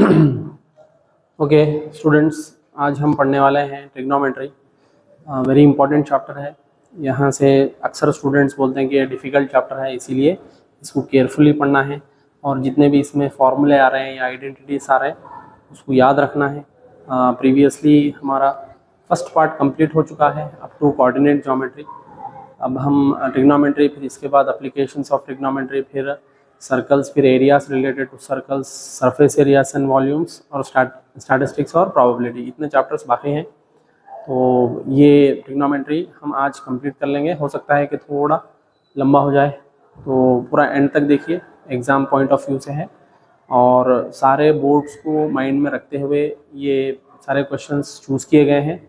Okay students, आज हम पढ़ने वाले हैं ट्रिग्नोमेट्री। वेरी इंपॉर्टेंट चैप्टर है। यहाँ से अक्सर स्टूडेंट्स बोलते हैं कि ये डिफ़िकल्ट चैप्टर है, इसीलिए इसको केयरफुली पढ़ना है और जितने भी इसमें फॉर्मूले आ रहे हैं या आइडेंटिटीज आ रहे हैं उसको याद रखना है। प्रीवियसली हमारा फर्स्ट पार्ट कंप्लीट हो चुका है अप टू कोऑर्डिनेट ज्योमेट्री। अब हम ट्रिग्नोमेट्री, फिर इसके बाद एप्लीकेशंस ऑफ ट्रिग्नोमेट्री, फिर सर्कल्स, फिर areas related to circles, surface areas and volumes और स्टैटिस्टिक्स और प्रोबेबिलिटी, इतने चैप्टर्स बाकी हैं। तो ये ट्रिग्नोमेट्री हम आज कंप्लीट कर लेंगे। हो सकता है कि थोड़ा लंबा हो जाए, तो पूरा एंड तक देखिए, एग्ज़ाम पॉइंट ऑफ व्यू से है और सारे बोर्ड्स को माइंड में रखते हुए ये सारे क्वेश्चंस चूज़ किए गए हैं।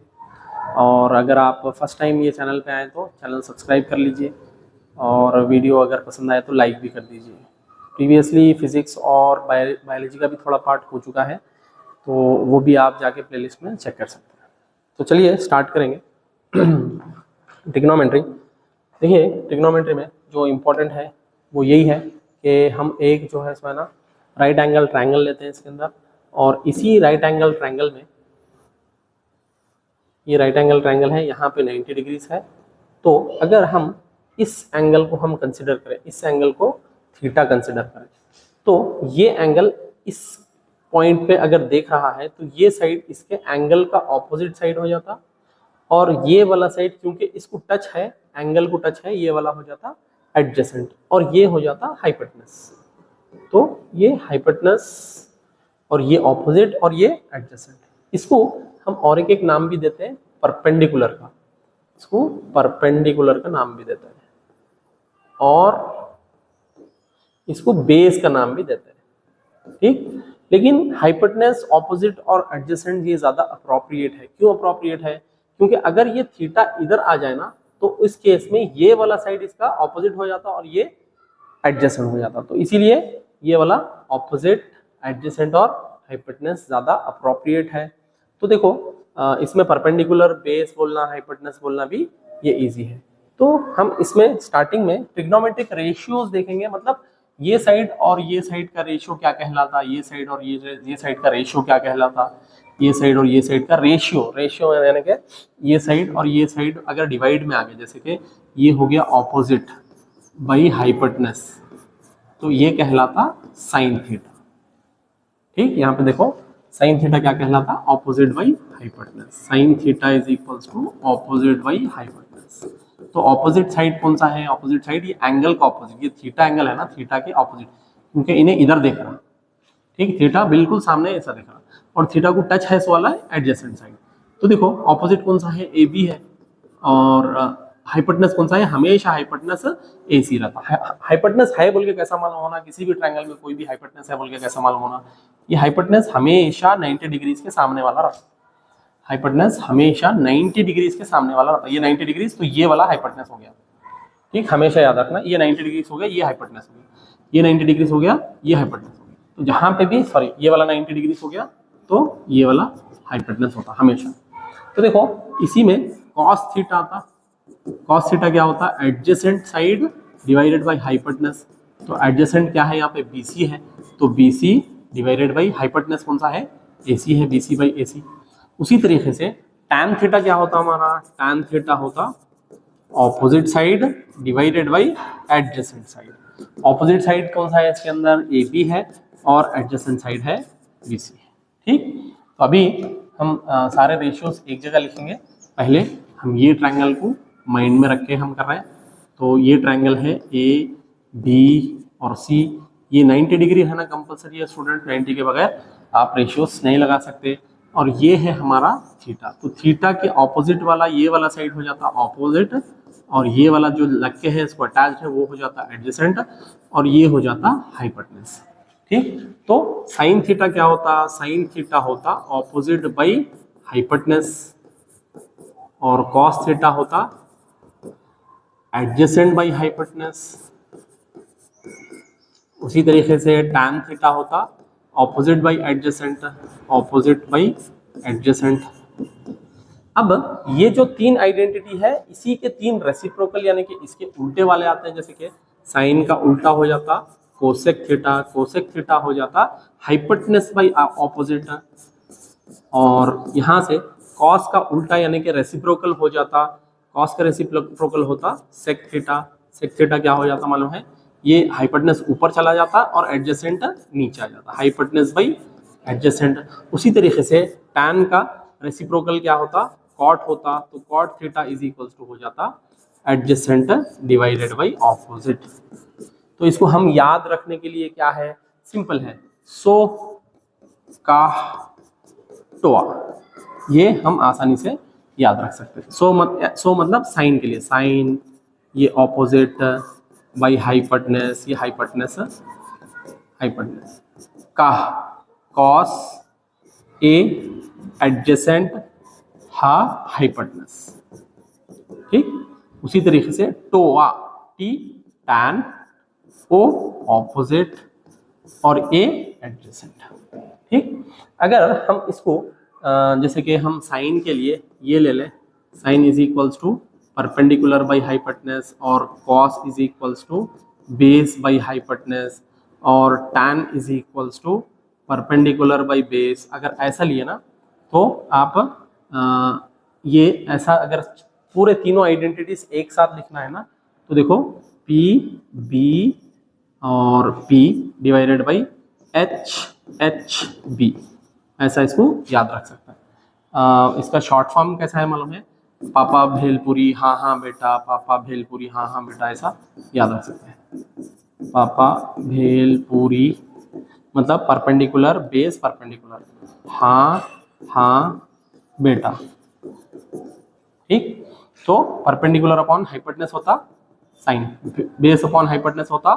और अगर आप फर्स्ट टाइम ये चैनल पे आए तो चैनल सब्सक्राइब कर लीजिए और वीडियो अगर पसंद आए तो लाइक भी कर दीजिए। प्रीवियसली फिज़िक्स और बायोलॉजी का भी थोड़ा पार्ट हो चुका है, तो वो भी आप जाके प्लेलिस्ट में चेक कर सकते हैं। तो चलिए स्टार्ट करेंगे ट्रिग्नोमेट्री। देखिए, ट्रिग्नोमेट्री में जो इम्पोर्टेंट है वो यही है कि हम एक जो है इसमें ना राइट एंगल ट्रायंगल लेते हैं इसके अंदर, और इसी राइट एंगल ट्रायंगल में, ये राइट एंगल ट्रायंगल है, यहाँ पे 90 डिग्रीज है। तो अगर हम इस एंगल को हम कंसिडर करें, इस एंगल को थीटा कंसिडर करें, तो ये एंगल इस पॉइंट पे अगर देख रहा है तो ये साइड इसके एंगल का ऑपोजिट साइड हो जाता, और ये वाला साइड क्योंकि इसको टच है, एंगल को टच है, ये वाला हो जाता एडजेसेंट और ये हो जाता हाइपोटेनस। तो ये हाइपोटेनस और ये ऑपोजिट और ये एडजेसेंट, इसको हम और एक नाम भी देते हैं परपेंडिकुलर का, इसको परपेंडिकुलर का नाम भी देते हैं और इसको बेस का नाम भी देते हैं, ठीक। लेकिन हाइपोटेनस, ऑपोजिट और एडजेसेंट ये ज़्यादा अप्रोप्रिएट है। क्यों अप्रोप्रिएट है? क्योंकि अगर ये थीटा इधर आ जाए ना, तो इस केस में ये वाला साइड इसका ऑपोजिट हो जाता और ये एडजेसेंट हो जाता। तो इसीलिए ये वाला ऑपोजिट, एडजेसेंट और हाइपोटेनस ज़्यादा अप्रोप्रिएट है। तो देखो, इसमें परपेंडिकुलर, बेस बोलना, हाइपोटेनस बोलना भी ये इजी है। तो हम इसमें स्टार्टिंग में ट्रिग्नोमेट्रिक रेशियोज देखेंगे, मतलब ये साइड और ये साइड का रेशियो क्या कहलाता, ये साइड और ये साइड का रेशियो क्या कहलाता, ये साइड और ये साइड का रेशियो यानी कि ये साइड और ये साइड अगर डिवाइड में आ गए, जैसे कि ये हो गया ऑपोजिट बाई हाइपोटेनस, तो ये कहलाता साइन थीटा, ठीक। यहाँ पे देखो, साइन थीटा क्या कहलाता, opposite by hypotenuse. Sine theta is equals to opposite by hypotenuse. तो ऑपोजिट साइड कौन सा है? ऑपोजिट साइड ये एंगल का ऑपोजिट, ये थीटा एंगल है ना, थीटा के ऑपोजिट, क्योंकि इन्हें इधर देख रहा, ठीक। थीटा बिल्कुल सामने ऐसा देख रहा और थीटा को टच है, इस वाला एडजेसेंट साइड। तो देखो, ऑपोजिट कौन सा है? ए बी है। और हाइपोटेनस कौन सा है? हमेशा हाइपोटेनस ए सी रहता है। हाइपोटेनस है बोल के कैसा मालूम होना? किसी भी ट्रायंगल में कोई भी हाइपोटेनस है बोल के कैसा मालूम होना? ये हाइपोटेनस हमेशा 90 डिग्रीज के सामने वाला रहता है। हाइपोटेनस हमेशा 90 डिग्रीज के सामने वाला रहता है। ये 90 डिग्रीज, तो ये वाला हाइपोटेनस हो गया, ठीक। हमेशा याद रखना, ये 90 डिग्रीज हो गया, ये हाइपोटेनस हो गया, ये 90 डिग्रीज हो गया, ये हाइपोटेनस हो गया। तो जहां पे भी, सॉरी, ये वाला 90 डिग्रीज हो गया तो ये वाला हाइपोटेनस होता हमेशा। तो देखो, इसी में कॉस थीटा आता। कॉस थीटा क्या होता है? Adjacent side divided by hypotenuse. तो एडजेसेंट क्या है? यहाँ पे BC है, तो BC डिवाइडेड बाय हाइपोटेनस कौन सा है? AC है, BC बाई AC। उसी तरीके से tan थीटा क्या होता हमारा? tan थीटा होता opposite side divided by adjacent side. Opposite side कौन सा है इसके अंदर? AB है और एडजेसेंट साइड है BC, ठीक। तो अभी हम सारे रेशियोज एक जगह लिखेंगे। पहले हम ये ट्रायंगल को माइंड में रख के हम कर रहे हैं। तो ये ट्रायंगल है AB और C, ये 90 डिग्री है ना, कंपलसरी है स्टूडेंट, 90 के बगैर आप रेशियोज नहीं लगा सकते। और ये है हमारा थीटा, तो थीटा के ऑपोजिट वाला ये वाला साइड हो जाता ऑपोजिट, और ये वाला जो लग के है इसको अटैच्ड है वो हो जाता एडजेसेंट, और ये हो जाता हाइपोटेनस, ठीक। तो साइन थीटा क्या होता? साइन थीटा होता ऑपोजिट बाई हाइपोटेनस, और कॉस थीटा होता एडजेसेंट बाई हाइपोटेनस। उसी तरीके से tan थीटा होता opposite by adjacent, opposite by adjacent. अब ये जो तीन आइडेंटिटी है, इसी के तीन रेसिप्रोकल यानी कि इसके उल्टे वाले आते हैं। जैसे कि साइन का उल्टा हो जाता कोसेक थीटा, कोसेक थीटा हो जाता हाइपोटेनस बाई ऑपोजिट, और यहाँ से कॉस का उल्टा यानी कि रेसिप्रोकल हो जाता, कॉस का रेसिप्रोकल होता सेक थीटा, सेक थीटा क्या हो जाता मालूम है, ये हाइपोटेनस ऊपर चला जाता और एडजेसेंट नीचे आ जाता, हाइपोटेनस बाई एडजेसेंट। उसी तरीके से टैन का रेसिप्रोकल क्या होता, कॉट होता, तो cot theta is equals to हो जाता एडजेसेंट डिवाइडेड बाई ऑपोजिट। तो इसको हम याद रखने के लिए क्या है, सिंपल है, सो का टोआ, ये हम आसानी से याद रख सकते हैं। सो मतलब साइन के लिए, साइन ये ऑपोजिट बाई हाइपोटेनस, ये हाइपोटेनस हाइपोटेनस का कॉस ए एडजेसेंट हा हाइपोटेनस, ठीक। उसी तरीके से टोआ, टी टैन, ओ ऑपोजिट और ए एडजेसेंट, ठीक। अगर हम इसको जैसे कि हम साइन के लिए ये ले लें, sine is equals to perpendicular by hypotenuse, और cos is equals to base by hypotenuse, और tan is equals to perpendicular by base. अगर ऐसा लिए ना तो आप ये ऐसा अगर पूरे तीनों आइडेंटिटीज एक साथ लिखना है ना, तो देखो पी बी और P divided by H H B, ऐसा इसको याद रख सकता है। इसका शॉर्ट फॉर्म कैसा है मालूम है, पापा भेलपुरी हाँ हाँ बेटा, पापा भेलपुरी हाँ हाँ बेटा, ऐसा याद रख सकते हैं। पापा भेलपुरी मतलब परपेंडिकुलर बेस परपेंडिकुलर, हाँ हाँ बेटा, ठीक। तो परपेंडिकुलर अपॉन हाइपोटेनस होता साइन, बेस अपॉन हाइपोटेनस होता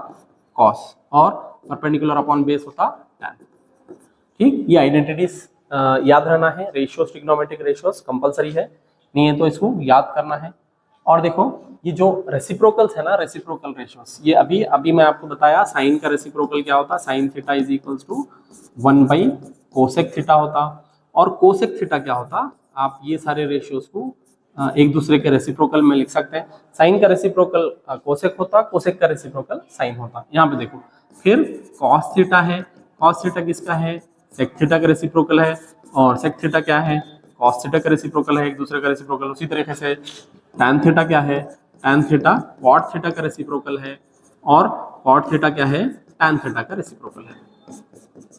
कॉस, और परपेंडिकुलर अपॉन बेस होता टैन, ठीक। ये आइडेंटिटीज याद रहना है, रेशियोज, ट्रिग्नोमेट्रिक रेशियोज कंपलसरी है, नहीं है तो इसको याद करना है। और देखो ये जो रेसिप्रोकल्स है ना, रेसिप्रोकल रेशियोज, ये अभी मैं आपको बताया साइन का रेसिप्रोकल क्या होता, sine theta is equals to 1 by cosec theta होता, और कोसेक थीटा क्या होता, आप ये सारे रेशियोज को एक दूसरे के रेसिप्रोकल में लिख सकते हैं। साइन का रेसिप्रोकल कोसेक होता, कोसेक का रेसिप्रोकल साइन होता। यहाँ पे देखो फिर कॉस थीटा है, कॉस थीटा किसका है, सेक थीटा का रेसिप्रोकल है, और सेक थीटा क्या है, कॉस थीटा का रेसिप्रोकल है, एक दूसरे का रेसिप्रोकल। उसी तरीके से टैन थीटा क्या है, टैन थीटा कॉट थीटा का रेसिप्रोकल है, और कॉट थीटा क्या है, टैन थीटा का रेसिप्रोकल है,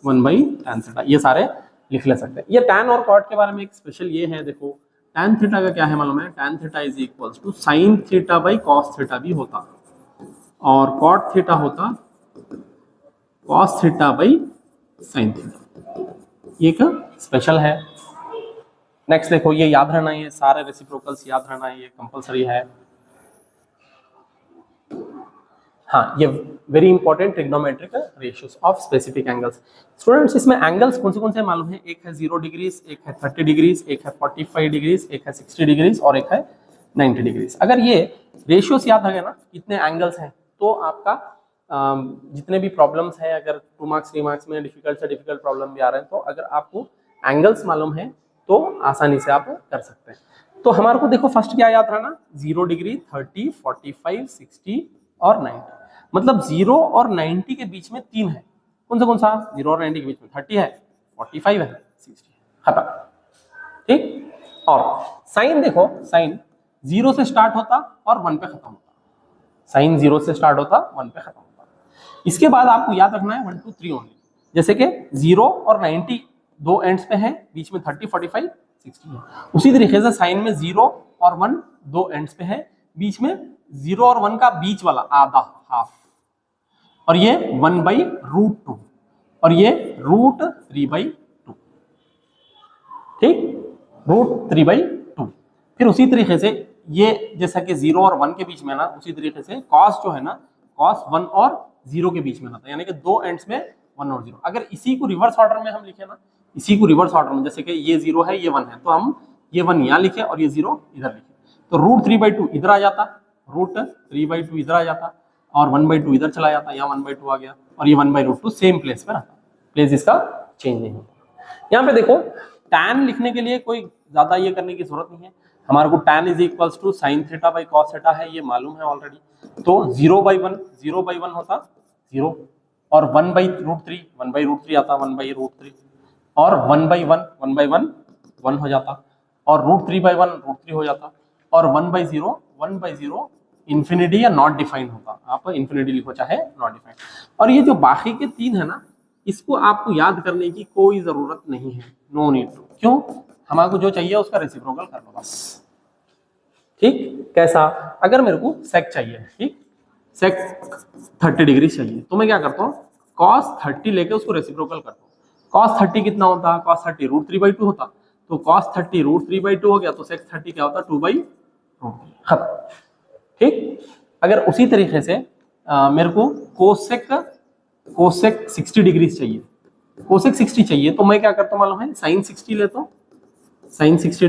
1 बाई टैन थीटा, ये सारे लिख ले सकते हैं। ये टैन और कॉट के बारे में एक स्पेशल ये है, देखो टैन थीटा का क्या है मालूम है, tan theta is equals to sine theta by cos theta भी होता, और कॉट थीटा होता cos theta by sine theta, ये एक स्पेशल है। नेक्स्ट देखो ये याद रहना, ये सारे रेसिप्रोकल्स याद रहना, ये कंपलसरी है। हाँ, ये very important trigonometric ratios of specific angles. Students इसमें एंगल्स कौन से मालूम है, एक है 0 डिग्रीज, एक है 30 डिग्रीज, एक है 45 डिग्रीज, एक है 60 डिग्रीज और एक है 90 डिग्रीज। अगर ये रेशियोज याद है ना कितने एंगल्स हैं, तो आपका जितने भी प्रॉब्लम्स हैं, अगर 2 मार्क्स 3 मार्क्स में डिफिकल्ट से डिफिकल्ट प्रॉब्लम भी आ रहे हैं, तो अगर आपको एंगल्स मालूम है तो आसानी से आप कर सकते हैं। तो हमारे को देखो फर्स्ट क्या याद रहना, 0 डिग्री, 30, 45, 60 और 90। मतलब 0 और 90 के बीच में 3 है, कौन सा 0 और 90 के बीच में 30 है, 45 है, 60 है, खत्म, ठीक। और साइन देखो, साइन 0 से स्टार्ट होता और 1 पे खत्म होता, साइन 0 से स्टार्ट होता 1 पे खत्म होता। इसके बाद आपको याद रखना है 1 2 3 ओनली, जैसे कि 0 और 90 दो एंड्स पे है, बीच में 30, 45, 60 है। उसी तरीके से साइन में 0 और 1 दो एंड्स पे है, बीच में 0 और 1 का बीच वाला आधा, हाफ, और ये 1/√2 और ये √3/2, ठीक, √3/2। फिर उसी तरीके से ये जैसा कि 0 और 1 के बीच में ना, उसी तरीके से कॉस जो है ना, कॉस 1 और 0 के बीच में रहता है, यानी कि दो एंड्स में 1 और 0। अगर इसी को रिवर्स ऑर्डर में हम लिखे ना, इसी को रिवर्स ऑर्डर में, जैसे कि ये 0 है ये 1 है, तो हम ये 1 यहाँ लिखे और ये 0 इधर लिखे, तो √3/2 इधर आ जाता, √3/2 इधर आ जाता, और 1/2 इधर चला जाता, यहाँ 1/2 आ गया, और ये 1/√2 सेम प्लेस पे रहता, प्लेस इसका चेंज नहीं होता। यहाँ पे देखो tan लिखने के लिए कोई ज्यादा ये करने की जरूरत नहीं है, हमारे को tan is equals to sine theta by cos theta है, ये मालूम है ऑलरेडी। तो 0/1 होता 0, और 1/√3 1/√3 आता, 1/√3 और 1/1 1 हो जाता, और √3/1 √3 हो जाता, और 1/0 इन्फिनिटी या नॉट डिफाइंड होता। आप इन्फिनिटी लिखो चाहे नॉट डिफाइंड। और ये जो बाकी के 3 है ना, इसको आपको याद करने की कोई जरूरत नहीं है, नो नीड टू। क्यों? हमारे को जो चाहिए उसका रेसिप्रोकल कर लो बस। ठीक, कैसा? अगर मेरे को सेक चाहिए, ठीक, सेक 30 डिग्री चाहिए, तो मैं क्या करता हूँ, cos 30 लेके उसको रेसिप्रोकल करता हूँ। cos 30 कितना होता है? cos 30 √3/2 होता, तो cos 30 √3/2 हो गया, तो sec 30 क्या होता? 2/√3। खत्म। ठीक, अगर उसी तरीके से मेरे को कोसेक 60 डिग्री चाहिए, कोसेक 60 चाहिए, तो मैं क्या करता हूँ मालूम है? साइन 60 लेता हूँ। साइन 60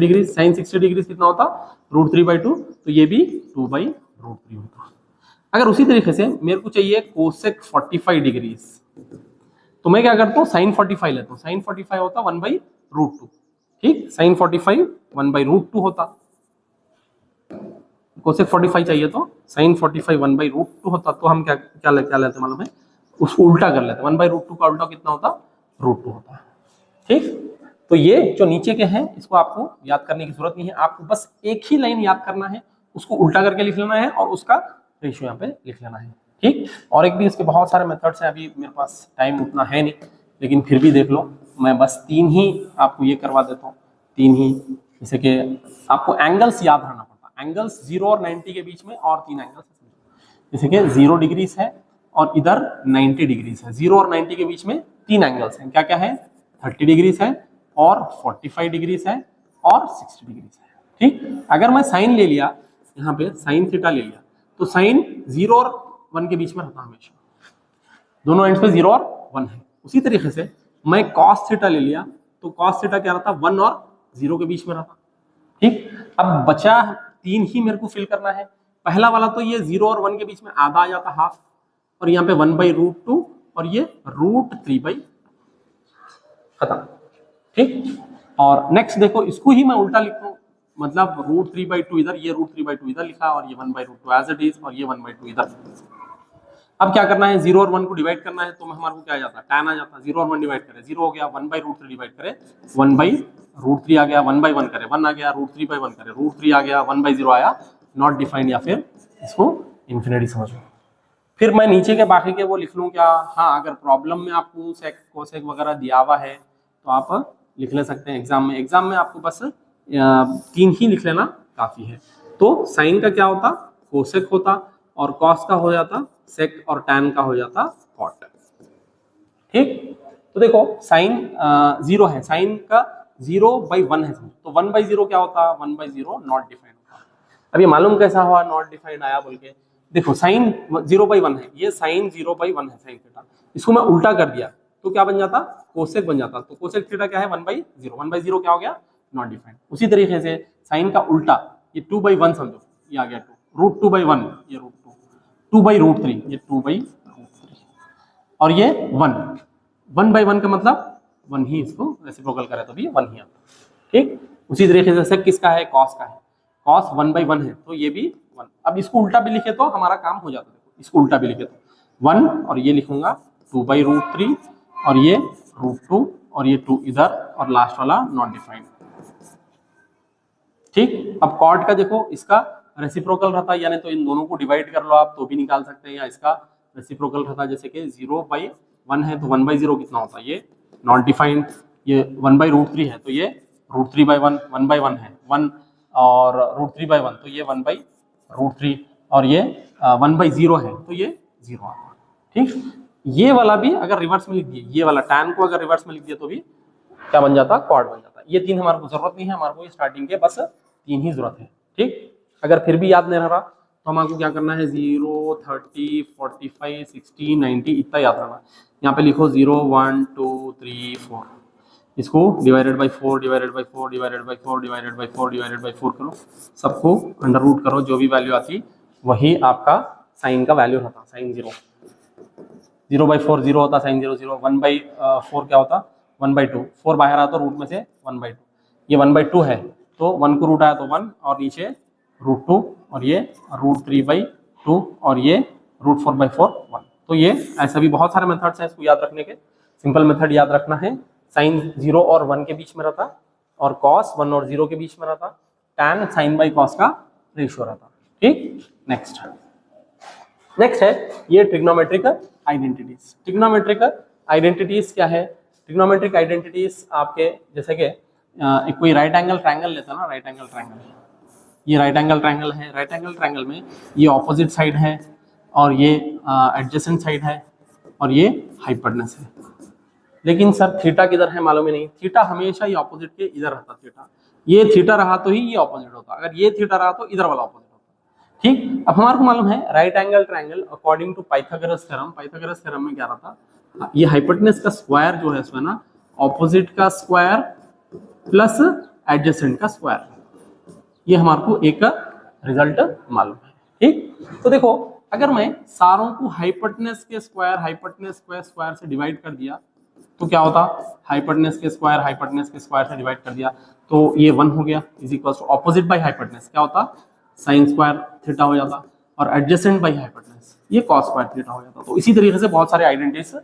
डिग्री कितना होता? √3/2, तो ये भी 2/√3 होता। अगर उसी तरीके से मेरे को चाहिए कोसेक 45 डिग्री, तो मैं क्या करता हूँ? साइन 45 लेता हूँ। साइन 45 होता 1/√2। ठीक, साइन 45 1/√2 होता। कोसेक 45 चाहिए तो साइन 45 1/√2 होता। तो हम क्या लेते हैं मालूम है? उसको उल्टा कर लेते हैं। 1/√2 का उल्टा कितना होता? √2 होता। ठीक, तो ये जो नीचे के हैं इसको आपको याद करने की जरूरत नहीं है, आपको बस एक ही लाइन याद करना है, उसको उल्टा करके लिख लेना है और उसका रेशियो यहाँ पे लिख लेना है। ठीक, और एक भी इसके बहुत सारे मेथड्स हैं, अभी मेरे पास टाइम उतना है नहीं, लेकिन फिर भी देख लो, मैं बस 3 ही आपको ये करवा देता हूँ। 3 ही, जैसे कि आपको एंगल्स याद रहना पड़ता, एंगल्स 0 और 90 के बीच में और 3 एंगल्स, जैसे कि 0 डिग्रीज है और इधर 90 डिग्रीज है। 0 और 90 के बीच में 3 एंगल्स हैं, क्या क्या है? 30 डिग्रीज है और 45 डिग्रीज है और 60 डिग्रीज है। ठीक, अगर मैं साइन ले लिया, यहाँ पे साइन थीटा ले लिया, तो साइन 0 और 1 के बीच में रहता हमेशा, दोनों एंड्स पे 0 और 1 है। उसी तरीके से मैं cos थीटा ले लिया, तो cos थीटा क्या रहता? 1 और 0 के बीच में रहता। ठीक, अब बचा 3 ही मेरे को फिल करना है। पहला वाला तो ये 0 और 1 के बीच में आधा आ जाता, हाफ, और यहाँ पे 1/√2 और ये √3/, खत्म। ठीक, और नेक्स्ट देखो, इसको ही मैं उल्टा लिखता हूँ, मतलब √3/2 इधर, ये √3/2 इधर लिखा, और ये 1/√2 एज इट इज, और ये 1/2 इधर। अब क्या करना है? 0 और 1 को डिवाइड करना है, तो हमारे को क्या आ जाता? tan आ जाता। 0 और 1 डिवाइड करें, 0 हो गया, 1/√3 डिवाइड करें, 1/√3 आ गया, 1/1 करें, 1 आ गया, √3/1 करें, √3 आ गया, 1/0 आया, नॉट डिफाइंड, या फिर इसको इन्फिनिटी समझ लो। फिर मैं नीचे के बाकी के वो लिख लूँ क्या? हाँ, अगर प्रॉब्लम में आपको सेक कोसेक वगैरह दिया हुआ है तो आप लिख ले सकते हैं। एग्जाम में आपको बस 3 ही लिख लेना काफी है। तो साइन का क्या होता? कोसेक होता, और कॉस का हो जाता सेक, और टैन का हो जाता कॉट। ठीक, तो देखो साइन 0 है, साइन का 0/1 है, तो 1/0 क्या होता? 1/0 नॉट डिफाइंड होता। अब ये मालूम कैसा हुआ नॉट डिफाइंड आया बोल के? देखो साइन 0/1 है, ये साइन 0/1 है, साइन थीटा, इसको मैं उल्टा कर दिया तो क्या बन जाता? कोसेक बन जाता। तो कोसेक थीटा क्या है? 1/0, 1/0 क्या हो गया? Not defined. उसी तरीके से साइन का उल्टा, ये 2/1 समझो, ये आ गया 2, √2/1, ये √2, 2/√3, ये 2/√3, और ये 1/1 का मतलब 1 ही, इसको रेसिप्रोकल करें तो भी 1 ही आता। ठीक, उसी तरीके से सेक किसका है? कॉस का है, कॉस 1/1 है, तो ये भी 1। अब इसको उल्टा भी लिखे तो हमारा काम हो जाता है। इसको उल्टा भी लिखे तो 1, और ये लिखूंगा 2/√3, और ये √2, और ये 2 इधर, और लास्ट वाला नॉट डिफाइंड। ठीक, अब कॉट का देखो, इसका रेसिप्रोकल रहता, यानी तो इन दोनों को डिवाइड कर लो आप तो भी निकाल सकते हैं, या इसका रेसिप्रोकल रहता, जैसे कि 0/1 है तो 1/0 कितना होता है? ये नॉट डिफाइंड। ये 1/√3 है तो ये √3/1, 1/1 है 1, और √3/1 तो ये 1/√3, और ये 1/0 है तो ये 0 आता। ठीक, ये वाला भी अगर रिवर्स में लिख दिए, ये वाला टैन को अगर रिवर्स में लिख दिया तो भी क्या बन जाता? कॉट बन जाता। ये 3 हमारे को जरूरत नहीं है, हमारे को स्टार्टिंग के बस 3 ही जरूरत है। ठीक, अगर फिर भी याद नहीं रह रहा तो हमारे को क्या करना है? 0, 30, 45, 60, 90 इतना याद रहना। यहाँ पे लिखो 0, 1, 2, 3, 4, इसको divided by 4, divided by 4, divided by 4, divided by 4, divided by 4 करो, सबको अंडर रूट करो, जो भी वैल्यू आती वही आपका साइन का वैल्यू रहता। साइन 0/4 0 होता, साइन 0 0, 1/4 क्या होता? 1/2, 4 बाहर आता तो रूट में से 1/2, ये 1/2 है तो 1 को रूट आया तो 1, और नीचे √2, और ये √3/2, और ये √4/4 1, तो ये ऐसा भी बहुत सारे मेथड्स हैं इसको याद रखने के। सिंपल मेथड याद रखना है, साइन 0 और 1 के बीच में रहता, और कॉस 1 और 0 के बीच में रहता, tan साइन बाई कॉस का रेशियो रहता। ठीक, नेक्स्ट है ये ट्रिग्नोमेट्रिक आइडेंटिटीज। ट्रिग्नोमेट्रिक आइडेंटिटीज क्या है? ट्रिग्नोमेट्रिक आइडेंटिटीज आपके जैसे कि एक कोई राइट एंगल ट्रायंगल लेता ना, राइट एंगल ट्रायंगल, ये राइट एंगल ट्रायंगल है, राइट एंगल ट्रायंगल में ये ऑपोजिट साइड है और ये एडजेसेंट साइड है और ये हाइपोटेनस है। लेकिन सर थीटा किधर है मालूम ही नहीं। थीटा हमेशा ये ऑपोजिट के इधर रहता, थीटा ये थीटा रहा तो ही ये ऑपोजिट होता, अगर ये थीटा रहा तो इधर वाला ऑपोजिट होता। ठीक, अब हमारे को मालूम है right angle triangle according to Pythagoras theorem, Pythagoras theorem में क्या रहता, ये हाइपोटेनस का स्क्वायर जो है इसमें ना ऑपोजिट का स्क्वायर प्लस एडजेसेंट का स्क्वायर, ये हमारे को एक रिजल्ट मालूम है। ठीक, तो देखो अगर मैं सारों को हाइपोटेनस के स्क्वायर से डिवाइड कर दिया तो क्या होता, हाइपोटेनस के स्क्वायर से डिवाइड कर दिया तो ये 1 हो गया, is equal to opposite by hypotenuse क्या होता, साइन स्क्वायर थीटा हो जाता, और एडजेसेंट बाई हाइपोटेनस ये कॉस स्क्वायर थीटा हो जाता। तो इसी तरीके से बहुत सारे आइडेंटिटीज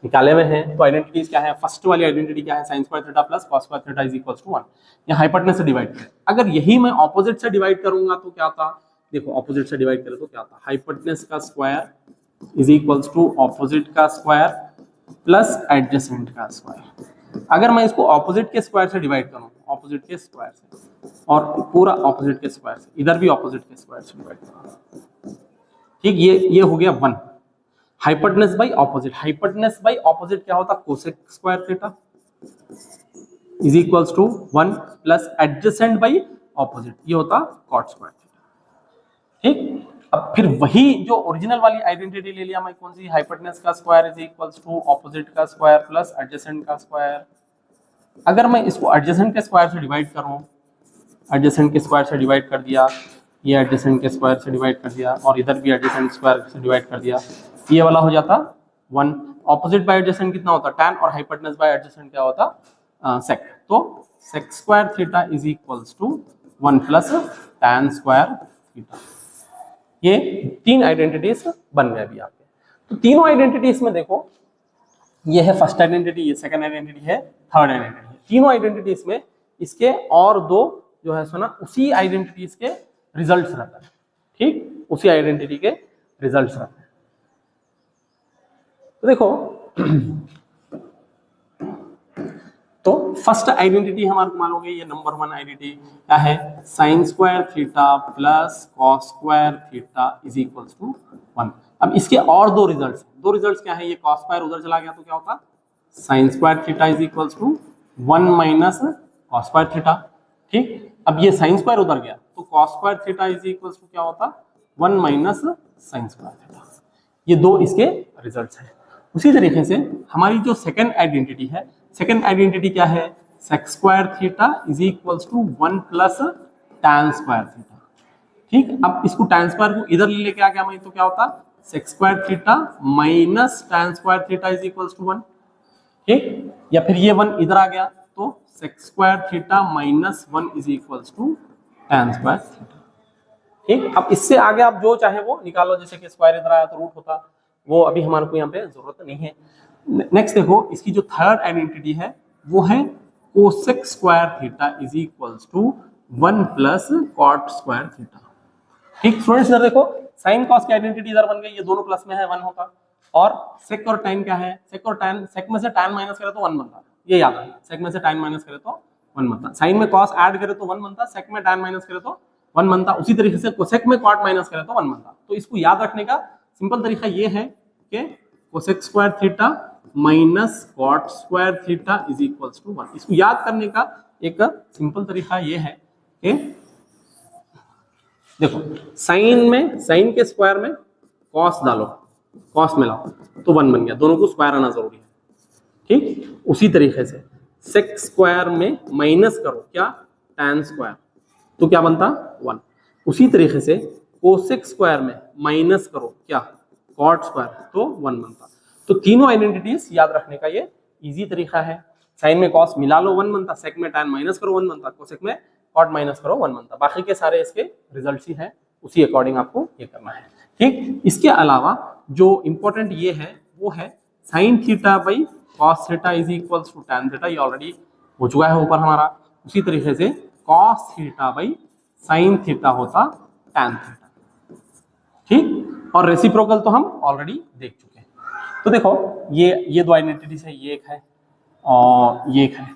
निकाले हुए हैं। तो आइडेंटिटीज क्या है, फर्स्ट वाली आइडेंटिटी क्या है, sine square theta plus cos square theta is equal to 1, ये हाइपोटेनस से डिवाइड करें। अगर यही मैं ऑपोजिट से डिवाइड करूंगा तो क्या होता, देखो ऑपोजिट से डिवाइड करें तो क्या होता, हाइपोटेनस का square is equal to opposite का स्क्वायर प्लस एडजेसेंट का स्क्वायर। अगर मैं इसको ऑपोजिट के स्क्वायर से डिवाइड करूं, ऑपोजिट के स्क्वायर से, और पूरा ऑपोजिट के स्क्वायर से, इधर भी ऑपोजिट के स्क्वायर से डिवाइड करूं, ठीक, ये हो गया 1। Hypotenuse by opposite, hypotenuse by opposite क्या होता, cosec square theta is equals to 1 plus adjacent by opposite ये होता कॉट स्क्वायर थीटा। ठीक, अब फिर वही जो ओरिजिनल वाली आइडेंटिटी ले लिया मैं, कौन सी, हाइपोटेनस का square is equals to opposite का स्क्वायर प्लस एडजेसेंट का स्क्वायर। अगर मैं इसको एडजेसेंट के स्क्वायर से डिवाइड करूं, एडजेसेंट के स्क्वायर से डिवाइड कर दिया, ये एडजेसेंट के स्क्वायर से डिवाइड कर दिया, और इधर भी एडजेसेंट स्क्वायर से डिवाइड कर दिया, ये वाला हो जाता 1। ऑपोजिट बाय एडजेसेंट कितना होता, tan, और हाइपोटेनस बाय एडजेसेंट क्या होता, सेक। तो sec square theta is equals to 1 plus tan square theta. ये 3 आइडेंटिटीज बन गए अभी आपके। तो तीनों आइडेंटिटीज में देखो, ये है फर्स्ट आइडेंटिटी, ये सेकंड आइडेंटिटी है, थर्ड आइडेंटिटी है। तीनों आइडेंटिटीज में इसके और 2 जो है सो ना उसी आइडेंटिटीज के रिजल्ट्स रहता है। ठीक, उसी आइडेंटिटी के रिजल्ट्स रहते हैं। तो देखो तो फर्स्ट आइडेंटिटी हमारे को मालूम है, ये नंबर 1 आइडेंटिटी क्या है, sine square theta plus cos square theta is equals to 1। अब इसके और 2 रिजल्ट्स क्या है, ये कॉस स्क्वायर उधर चला गया तो क्या होता, sine square theta is equals to 1 minus cos square theta. ठीक, अब ये साइन स्क्वायर उधर गया तो cos square theta is equals to क्या होता, 1 माइनस साइन स्क्वायर थीटा। ये 2 इसके रिजल्ट्स हैं। उसी तरीके से हमारी जो सेकंड आइडेंटिटी है, सेकंड आइडेंटिटी क्या है, sec square theta is equals to 1 plus tan square theta. ठीक, अब इसको tan स्क्वायर को इधर लेके आ गया मैं तो क्या होता, sec square theta minus tan square theta is equals to 1। ठीक, या फिर ये 1 इधर आ गया तो sec square theta minus 1 is equals to tan square theta. ठीक, अब इससे आगे आप जो चाहे वो निकालो, जैसे कि स्क्वायर इधर आया तो रूट होता, वो अभी हमारे को यहाँ पे जरूरत नहीं है। नेक्स्ट देखो, इसकी जो थर्ड आइडेंटिटी है वो है cosec square theta is equals to 1 plus cot square theta. ठीक स्टूडेंट्स, इधर देखो साइन कॉस की आइडेंटिटी इधर बन गई, ये दोनों प्लस में है 1 होता, और सेक और tan क्या है, सेक और tan, सेक में से tan माइनस करे तो 1 बनता, ये याद है, सेक में से tan माइनस करे तो 1 बनता, साइन में कॉस ऐड करे तो 1 बनता, सेक में tan माइनस करे तो 1 बनता, उसी तरीके से कोसेक में कॉट माइनस करे तो 1 बनता। तो इसको याद रखने का सिंपल तरीका ये है कि cosec square theta minus cot square theta is equals to 1। इसको याद करने का एक सिंपल तरीका ये है कि देखो साइन के स्क्वायर में कॉस डालो, कॉस मिलाओ तो 1 बन गया, दोनों को स्क्वायर आना जरूरी है। ठीक, उसी तरीके से सेक स्क्वायर में माइनस करो क्या, tan स्क्वायर, तो क्या बनता 1। उसी तरीके से कोसेक स्क्वायर में माइनस करो क्या, कॉट स्क्वायर, तो 1 बनता। तो तीनों आइडेंटिटीज याद रखने का ये इजी तरीका है। साइन में कॉस मिला लो 1 बनता, सेक में tan माइनस करो 1 बनता, कोसेक में कॉट माइनस करो 1 बनता। बाकी के सारे इसके रिजल्ट्स ही हैं, उसी अकॉर्डिंग आपको ये करना है। ठीक। इसके अलावा जो इंपॉर्टेंट ये है वो है sine theta by cos theta is equals to tan theta, ये ऑलरेडी हो चुका है ऊपर हमारा। उसी तरीके से cos theta by sine theta होता टैन थीटा, ठीक। और रेसिप्रोकल तो हम ऑलरेडी देख चुके हैं। तो देखो ये दो आइडेंटिटीज है, ये एक है और ये एक है।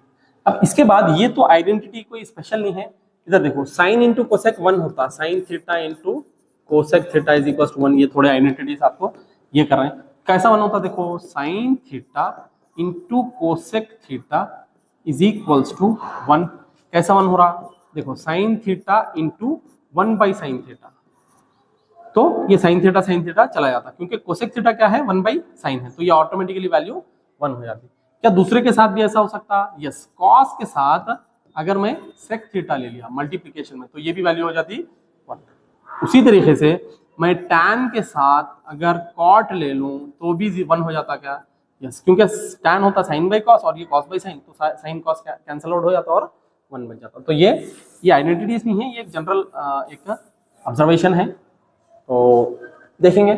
अब इसके बाद ये तो आइडेंटिटी कोई स्पेशल नहीं है। इधर देखो साइन इंटू कोसेक 1 होता, sine theta into cosec theta is equal to 1। ये थोड़े आइडेंटिटीज आपको ये कर रहे हैं। कैसा 1 होता, देखो sine theta into cosec theta is equals to 1। कैसा 1 हो रहा, देखो sine theta into 1 by sine theta, तो ये साइन थीटा चला जाता, क्योंकि कोसेक थीटा क्या है 1 बाई साइन है, तो ये ऑटोमेटिकली वैल्यू 1 हो जाती। क्या दूसरे के साथ भी ऐसा हो सकता, यस, कॉस के साथ अगर मैं सेक थीटा ले लिया मल्टीप्लिकेशन में तो ये भी वैल्यू हो जाती 1। उसी तरीके से मैं टैन के साथ अगर कॉट ले लूं तो भी 1 हो जाता क्या, यस, क्योंकि टैन होता साइन बाई कॉस और ये कॉस बाई साइन, तो साइन कॉस कैंसिल आउट हो जाता और 1 बन जाता। तो ये आइडेंटिटीज नहीं है, ये एक जनरल एक ऑब्जर्वेशन है। तो देखेंगे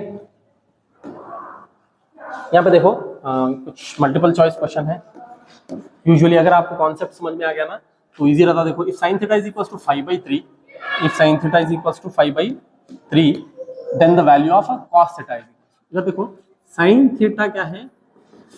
यहाँ पे देखो कुछ मल्टीपल चॉइस क्वेश्चन है। यूजुअली अगर आपको कॉन्सेप्ट समझ में आ गया ना तो इजी रहता। देखो if sin theta is equals to 5/3, if sin theta is equals to 5/3 then the value of cos theta is, इधर देखो sin थीटा क्या है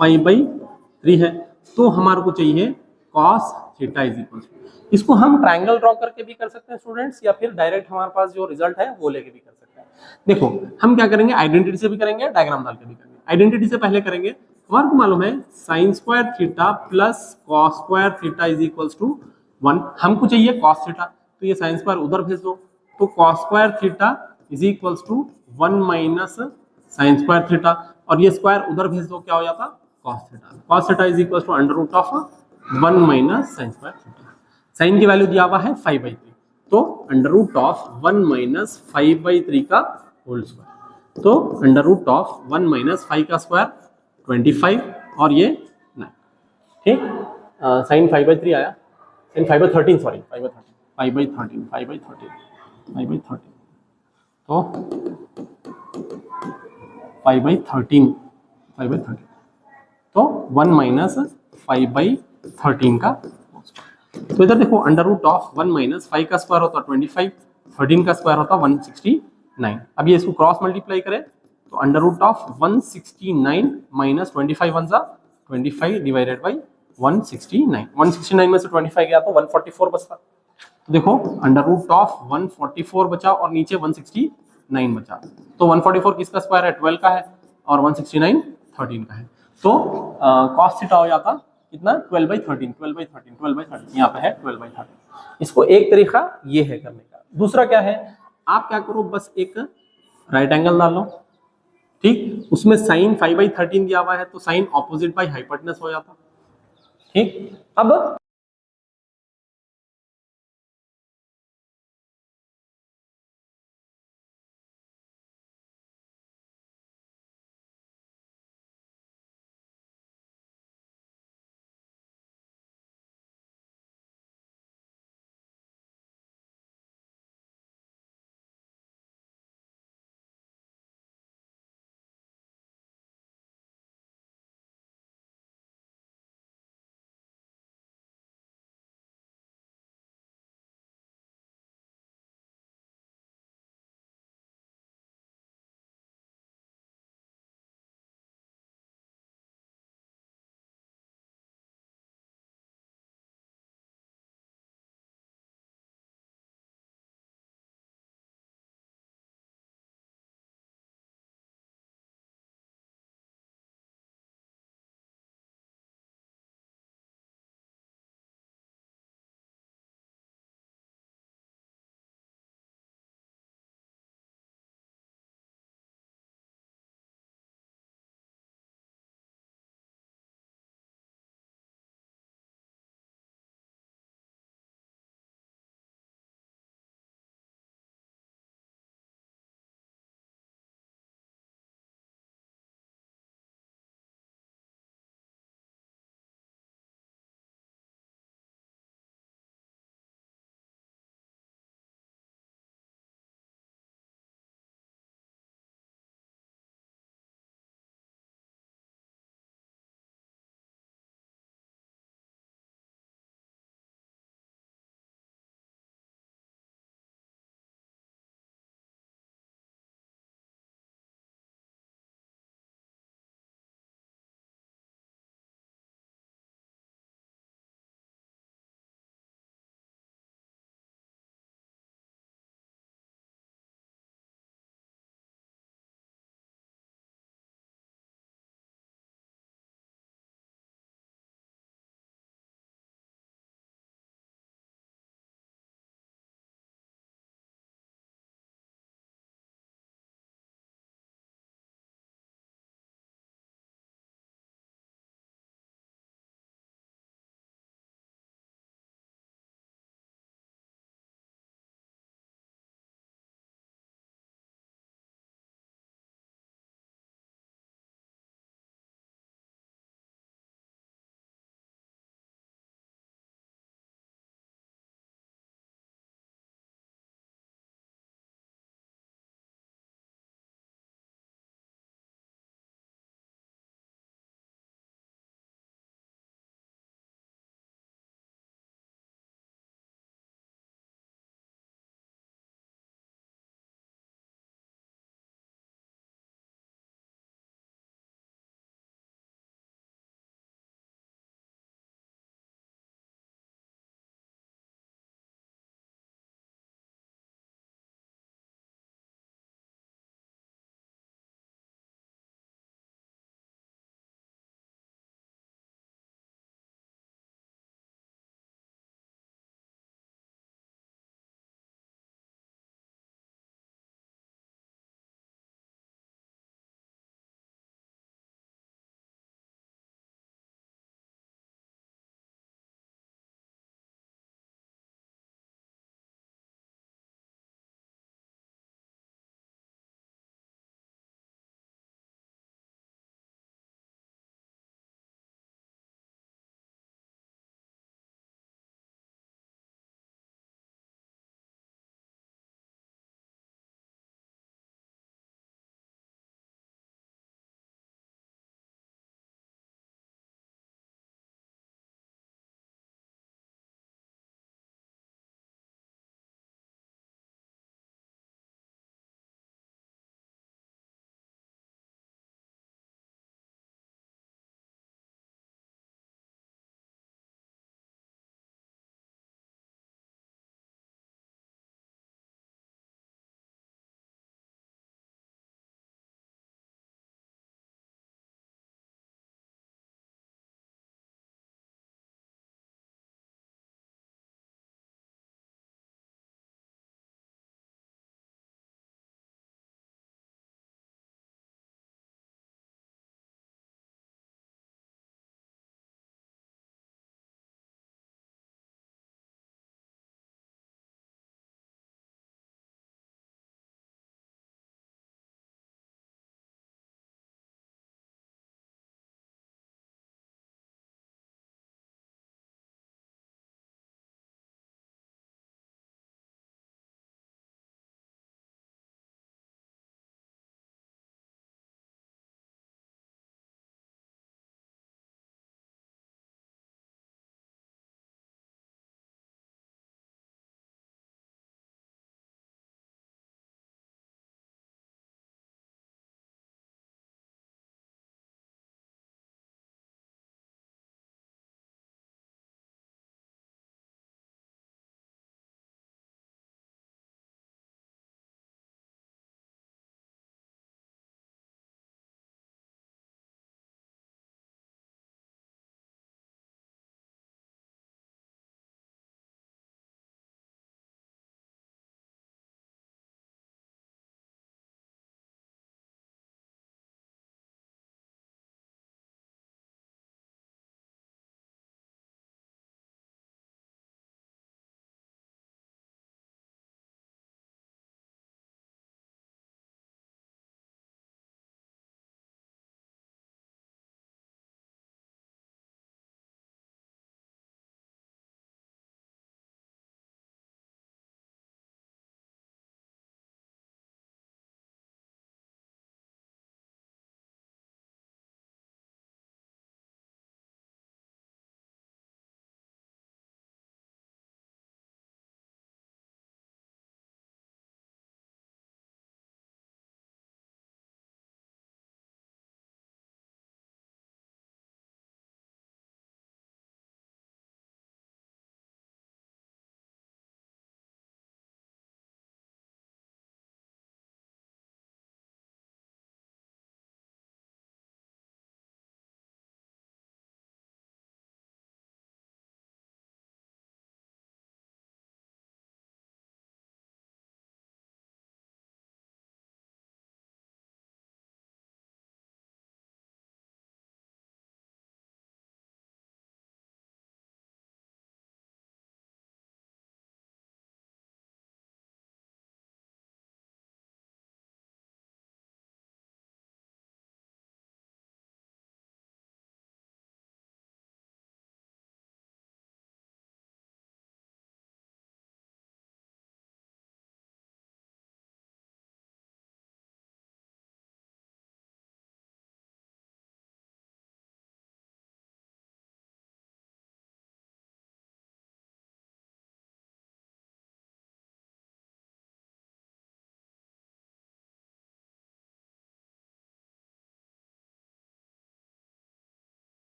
5/3 है, तो हमारे को चाहिए cos थीटा इज इक्वल्स। इसको हम ट्रायंगल ड्रॉ करके भी कर सकते हैं स्टूडेंट्स, या फिर डायरेक्ट हमारे पास जो रिजल्ट है वो लेके भी कर सकते हैं। देखो हम क्या करेंगे, आइडेंटिटी से भी करेंगे, डायग्राम डाल के भी करेंगे। आइडेंटिटी से पहले करेंगे, हमारे को मालूम है sine square theta plus cos square theta is equals to 1। हमको चाहिए कॉस थीटा, तो ये साइन स्क्वायर उधर भेज दो, तो cos square theta is equals to 1 minus sine square theta, और ये स्क्वायर उधर भेज दो, क्या हो जाता cos theta. Cos theta is equals to under root of 1 minus sine square theta. Sine की वैल्यू दिया हुआ है 5/3, तो अंडर रूट ऑफ 1 माइनस 5/3 का होल स्क्वायर, तो अंडर रूट ऑफ 1 माइनस 5 का स्क्वायर 25 और ये 9, ठीक। साइन 5/3 आया, साइन 5/13 सॉरी 5/13 तो 5/13 तो 1 माइनस 5/13 का। तो इधर देखो अंडर रूट ऑफ 1 माइनस 5 का स्क्वायर होता 25, 13 का स्क्वायर होता 169। अब ये इसको क्रॉस मल्टीप्लाई करें तो under root of 169 minus 25 one सा 25 डिवाइडेड बाई 169। 169 में से 25 गया तो 144 बचता। तो देखो अंडर रूट ऑफ 144 बचा और नीचे 169 बचा, तो 144 किसका स्क्वायर है 12 का है और 169 13 का है, तो cos थीटा हो जाता कितना 12/13 यहाँ पे है 12/13। इसको एक तरीका ये है करने का। दूसरा क्या है, आप क्या करो बस एक राइट एंगल डाल लो, ठीक, उसमें साइन 5/13 दिया हुआ है तो साइन ऑपोजिट बाई हाइपोटेनस हो जाता, ठीक। अब